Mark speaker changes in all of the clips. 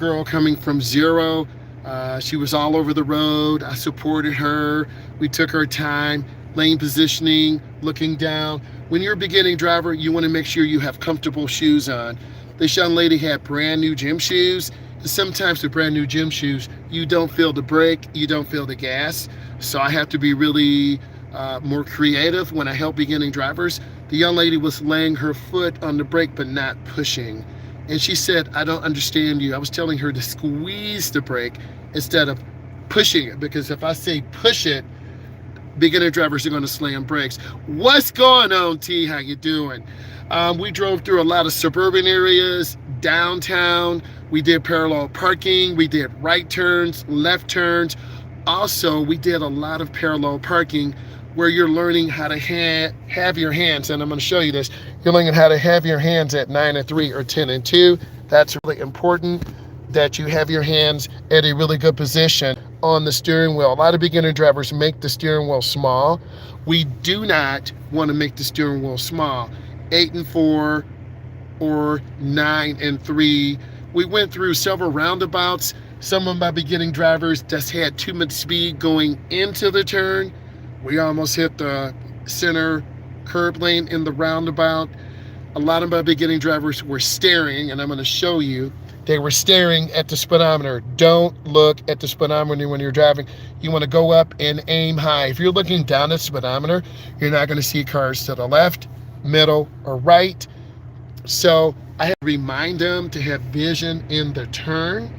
Speaker 1: girl coming from zero. She was all over the road. I supported her. We took our time, lane positioning, looking down. When you're a beginning driver, you want to make sure you have comfortable shoes on. This young lady had brand new gym shoes. Sometimes with brand new gym shoes, you don't feel the brake, you don't feel the gas. So I have to be really more creative when I help beginning drivers. The young lady was laying her foot on the brake but not pushing. And she said, I don't understand you. I was telling her to squeeze the brake instead of pushing it, because if I say push it, beginner drivers are going to slam brakes. What's going on, T? How you doing? We drove through a lot of suburban areas, downtown. We did parallel parking. We did right turns, left turns. Also, we did a lot of parallel parking where you're learning how to have your hands, and I'm going to show you this. You're learning how to have your hands at 9 and 3 or 10 and 2. That's really important, that you have your hands at a really good position on the steering wheel. A lot of beginner drivers make the steering wheel small. We do not want to make the steering wheel small. 8 and 4 or 9 and 3. We went through several roundabouts. Some of my beginning drivers just had too much speed going into the turn. We almost hit the center curb lane in the roundabout. A lot of my beginning drivers were staring, and I'm going to show you. They were staring at the speedometer. Don't look at the speedometer when you're driving. You want to go up and aim high. If you're looking down at the speedometer, you're not going to see cars to the left, middle, or right. So I have to remind them to have vision in the turn.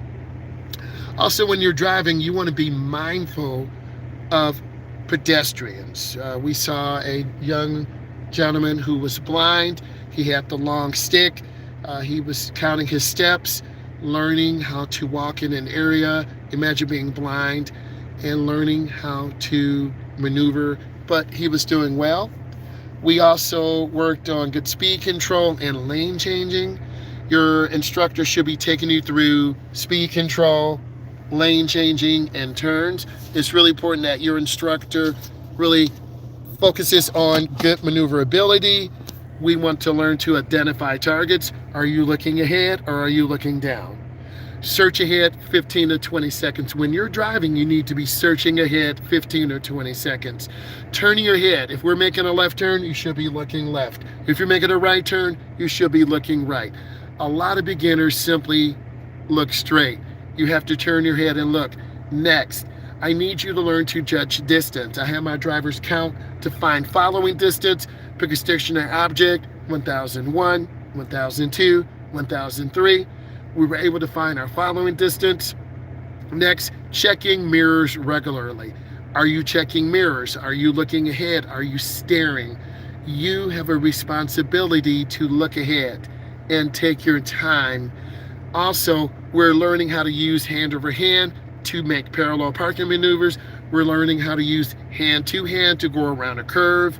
Speaker 1: Also, when you're driving, you want to be mindful of pedestrians. We saw a young gentleman who was blind. He had the long stick. He was counting his steps, learning how to walk in an area. Imagine being blind and learning how to maneuver, but he was doing well. We also worked on good speed control and lane changing. Your instructor should be taking you through speed control, lane changing, and turns. It's really important that your instructor really focuses on good maneuverability. We want to learn to identify targets. Are you looking ahead or are you looking down? Search ahead 15 to 20 seconds. When you're driving, you need to be searching ahead 15 or 20 seconds. Turning your head. If we're making a left turn, you should be looking left. If you're making a right turn, you should be looking right. A lot of beginners simply look straight. You have to turn your head and look. Next, I need you to learn to judge distance. I have my drivers count to find following distance. Pick a stationary object, 1001, 1002, 1003. We were able to find our following distance. Next, checking mirrors regularly. Are you checking mirrors? Are you looking ahead? Are you staring? You have a responsibility to look ahead and take your time. Also, we're learning how to use hand over hand to make parallel parking maneuvers. We're learning how to use hand to go around a curve.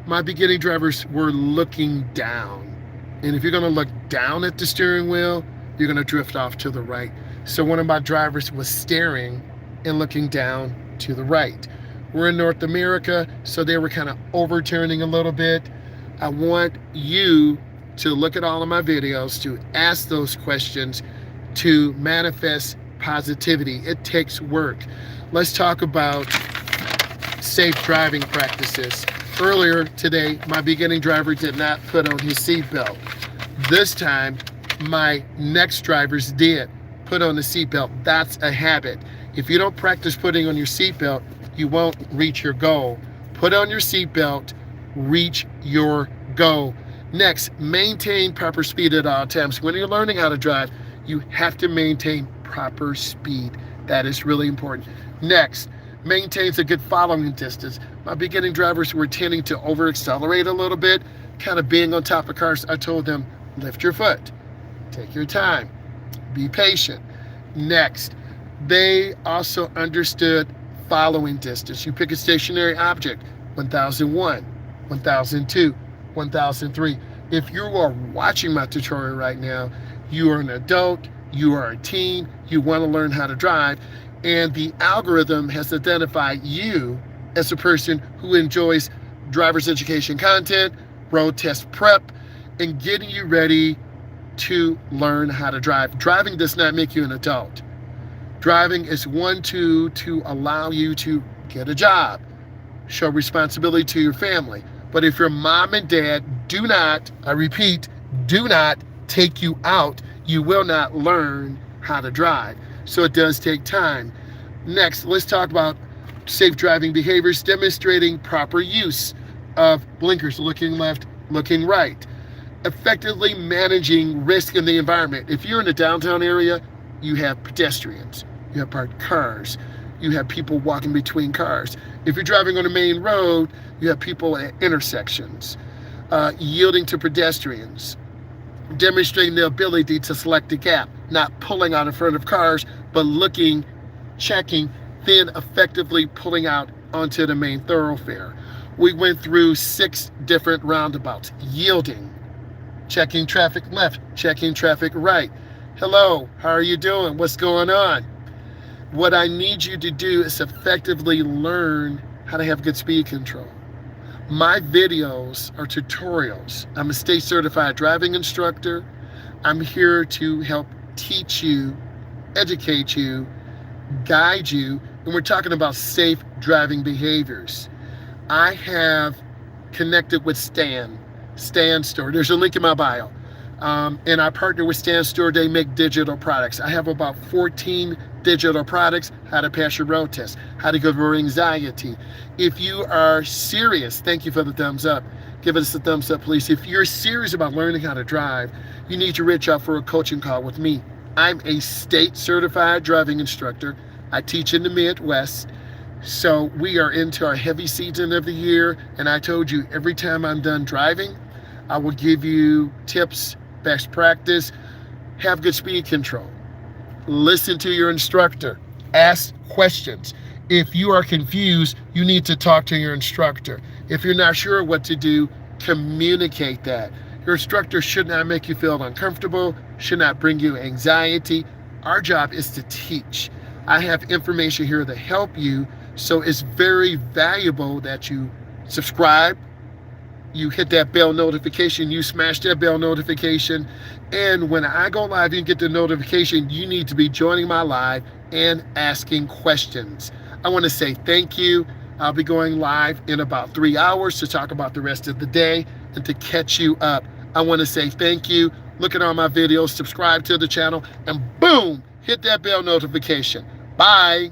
Speaker 1: My beginning drivers were looking down. And if you're going to look down at the steering wheel, you're going to drift off to the right. So one of my drivers was staring and looking down to the right. We're in North America, so they were kind of overturning a little bit. I want you to look at all of my videos, to ask those questions, to manifest positivity. It takes work. Let's talk about safe driving practices. Earlier today, my beginning driver did not put on his seatbelt. This time, my next drivers did put on the seatbelt. That's a habit. If you don't practice putting on your seatbelt, you won't reach your goal. Put on your seatbelt, reach your goal. Next, maintain proper speed at all times. When you're learning how to drive, you have to maintain proper speed. That is really important. Next, maintains a good following distance. My beginning drivers were tending to over accelerate a little bit, kind of being on top of cars. I told them, lift your foot, take your time, be patient. Next, they also understood following distance. You pick a stationary object, 1001, 1002, 1003. If you are watching my tutorial right now, you are an adult, you are a teen, you want to learn how to drive, and the algorithm has identified you as a person who enjoys driver's education content, road test prep, and getting you ready to learn how to drive. Driving does not make you an adult. Driving is one tool to allow you to get a job, show responsibility to your family. But if your mom and dad do not, I repeat, do not take you out, you will not learn how to drive. So it does take time. Next, let's talk about safe driving behaviors, demonstrating proper use of blinkers, looking left, looking right. Effectively managing risk in the environment. If you're in a downtown area, you have pedestrians, you have parked cars, you have people walking between cars. If you're driving on a main road, you have people at intersections, yielding to pedestrians, demonstrating the ability to select a gap, not pulling out in front of cars, but looking, checking, then effectively pulling out onto the main thoroughfare. We went through 6 different roundabouts. Yielding, checking traffic left, checking traffic right. Hello, how are you doing? What's going on? What I need you to do is effectively learn how to have good speed control. My videos are tutorials. I'm a state certified driving instructor. I'm here to help teach you, educate you, guide you, and we're talking about safe driving behaviors. I have connected with Stan Store. There's a link in my bio. And I partner with Stan Store. They make digital products. I have about 14 digital products, how to pass your road test, how to go over anxiety. If you are serious, thank you for the thumbs up. Give us a thumbs up, please. If you're serious about learning how to drive, you need to reach out for a coaching call with me. I'm a state certified driving instructor. I teach in the Midwest. So we are into our heavy season of the year. And I told you, every time I'm done driving, I will give you tips, best practice, have good speed control. Listen to your instructor. Ask questions. If you are confused, you need to talk to your instructor. If you're not sure what to do, communicate that. Your instructor should not make you feel uncomfortable, should not bring you anxiety. Our job is to teach. I have information here to help you, so it's very valuable that you subscribe, you hit that bell notification, you smash that bell notification, and when I go live, you get the notification. You need to be joining my live and asking questions. I want to say thank you. I'll be going live in about 3 hours to talk about the rest of the day and to catch you up. I want to say thank you. Look at all my videos, subscribe to the channel, and boom, hit that bell notification. Bye.